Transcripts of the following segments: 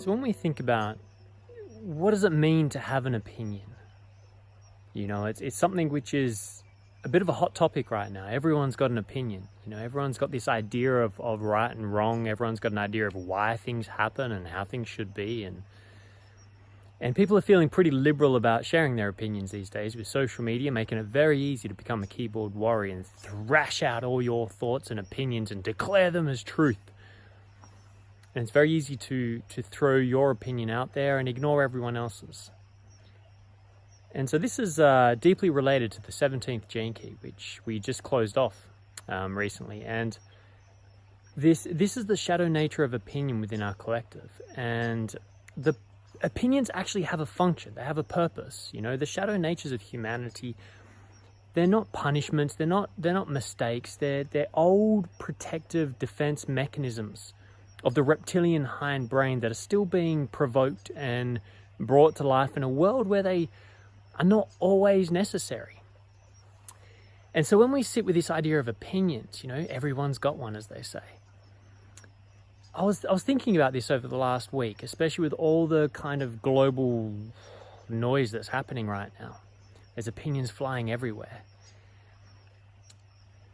So when we think about what does it mean to have an opinion, you know, it's something which is a bit of a hot topic right now. Everyone's got an opinion. You know, everyone's got this idea of right and wrong. Everyone's got an idea of why things happen and how things should be. And people are feeling pretty liberal about sharing their opinions these days, with social media making it very easy to become a keyboard warrior and thrash out all your thoughts and opinions and declare them as truth. And it's very easy to throw your opinion out there and ignore everyone else's. And so this is deeply related to the 17th gene key, which we just closed off recently. And this is the shadow nature of opinion within our collective. And the opinions actually have a function. They have a purpose. You know, the shadow natures of humanity, they're not punishments. They're not mistakes. They're old protective defense mechanisms of the reptilian hindbrain that are still being provoked and brought to life in a world where they are not always necessary. And so when we sit with this idea of opinions, you know, everyone's got one, as they say. I was thinking about this over the last week, especially with all the kind of global noise that's happening right now. There's opinions flying everywhere.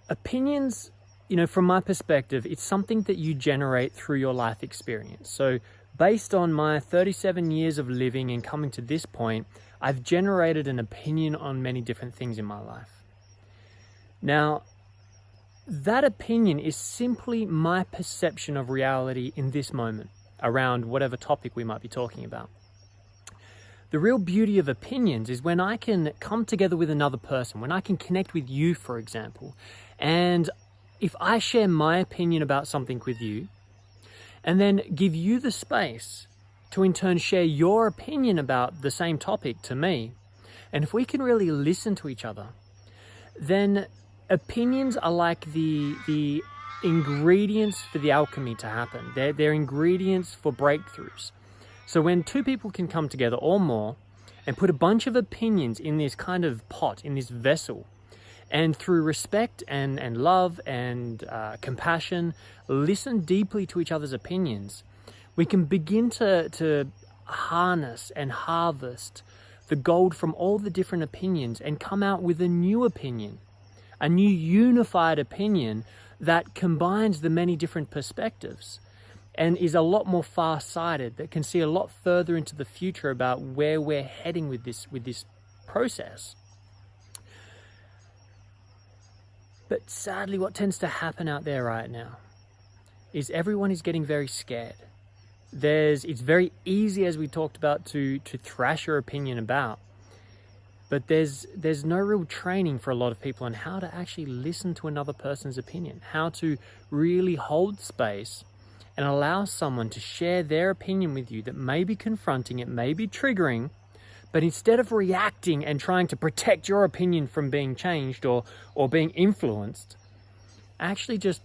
Opinions, you know, from my perspective, it's something that you generate through your life experience. So based on my 37 years of living and coming to this point, I've generated an opinion on many different things in my life. Now, that opinion is simply my perception of reality in this moment around whatever topic we might be talking about. The real beauty of opinions is when I can come together with another person, when I can connect with you, for example, and if I share my opinion about something with you, and then give you the space to in turn share your opinion about the same topic to me, and if we can really listen to each other, then opinions are like the ingredients for the alchemy to happen. They're ingredients for breakthroughs. So when two people can come together or more and put a bunch of opinions in this kind of pot, in this vessel, and through respect and love and compassion, listen deeply to each other's opinions, we can begin to harness and harvest the gold from all the different opinions and come out with a new opinion, a new unified opinion that combines the many different perspectives and is a lot more far-sighted, that can see a lot further into the future about where we're heading with this process. But sadly, what tends to happen out there right now is everyone is getting very scared. It's very easy, as we talked about, to thrash your opinion about. But there's no real training for a lot of people on how to actually listen to another person's opinion, how to really hold space and allow someone to share their opinion with you that may be confronting, it may be triggering, but instead of reacting and trying to protect your opinion from being changed or being influenced, actually just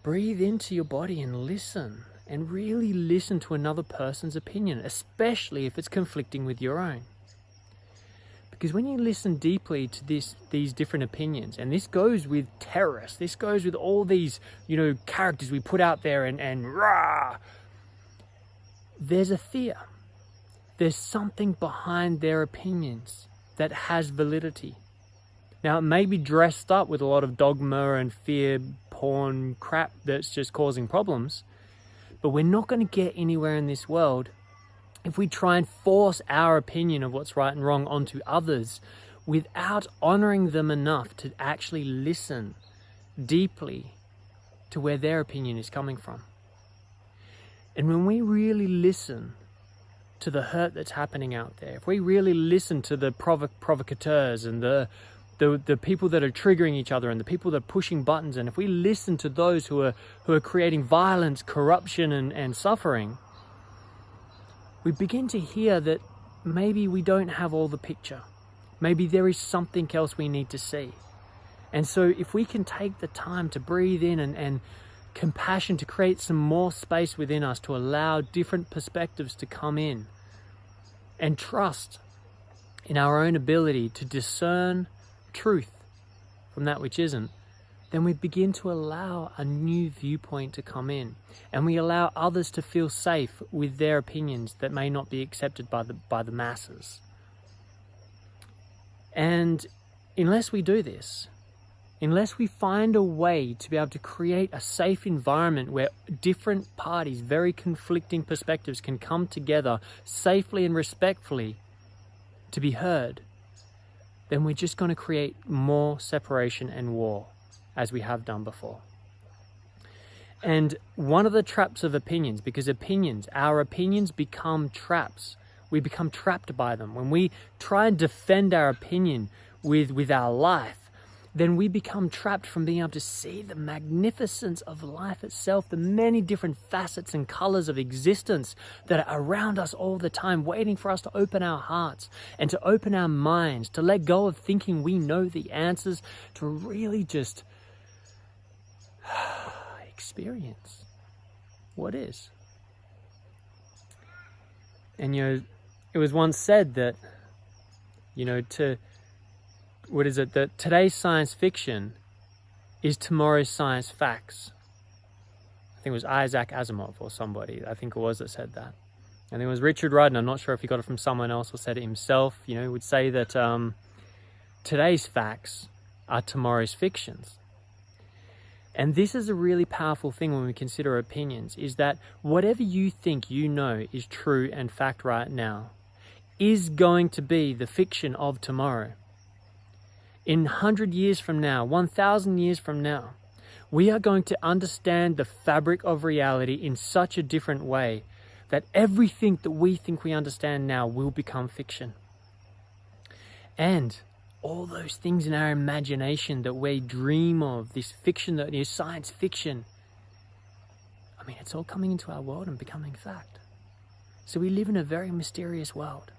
breathe into your body and listen, and really listen to another person's opinion, especially if it's conflicting with your own. Because when you listen deeply to these different opinions, and this goes with terrorists, this goes with all these, you know, characters we put out there and rah, there's a fear. There's something behind their opinions that has validity. Now, it may be dressed up with a lot of dogma and fear, porn, crap that's just causing problems, but we're not going to get anywhere in this world if we try and force our opinion of what's right and wrong onto others without honoring them enough to actually listen deeply to where their opinion is coming from. And when we really listen to the hurt that's happening out there, if we really listen to the provocateurs and the people that are triggering each other and the people that are pushing buttons, and if we listen to those who are creating violence, corruption and suffering, we begin to hear that maybe we don't have all the picture. Maybe there is something else we need to see. And so if we can take the time to breathe in and compassion to create some more space within us to allow different perspectives to come in, and trust in our own ability to discern truth from that which isn't, then we begin to allow a new viewpoint to come in, and we allow others to feel safe with their opinions that may not be accepted by the masses. And unless we do this, unless we find a way to be able to create a safe environment where different parties, very conflicting perspectives, can come together safely and respectfully to be heard, then we're just going to create more separation and war, as we have done before. And one of the traps of opinions, because our opinions become traps. We become trapped by them. When we try and defend our opinion with our life, then we become trapped from being able to see the magnificence of life itself, the many different facets and colors of existence that are around us all the time, waiting for us to open our hearts and to open our minds, to let go of thinking we know the answers, to really just experience what is. And it was once said that, that today's science fiction is tomorrow's science facts. I think it was Isaac Asimov or somebody, I think it was, that said that. I think it was Richard Rudd, and I'm not sure if he got it from someone else or said it himself. He would say that today's facts are tomorrow's fictions. And this is a really powerful thing when we consider opinions, is that whatever you think you know is true and fact right now is going to be the fiction of tomorrow. In 100 years from now, 1,000 years from now, we are going to understand the fabric of reality in such a different way that everything that we think we understand now will become fiction. And all those things in our imagination that we dream of, this fiction that is science fiction, it's all coming into our world and becoming fact. So we live in a very mysterious world.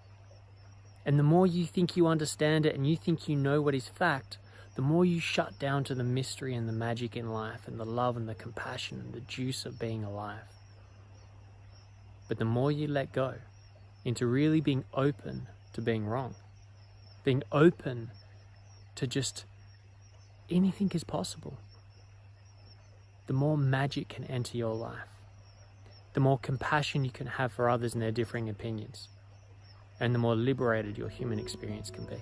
And the more you think you understand it and you think you know what is fact, the more you shut down to the mystery and the magic in life and the love and the compassion and the juice of being alive. But the more you let go into really being open to being wrong, being open to just anything is possible, the more magic can enter your life, the more compassion you can have for others and their differing opinions, and the more liberated your human experience can be.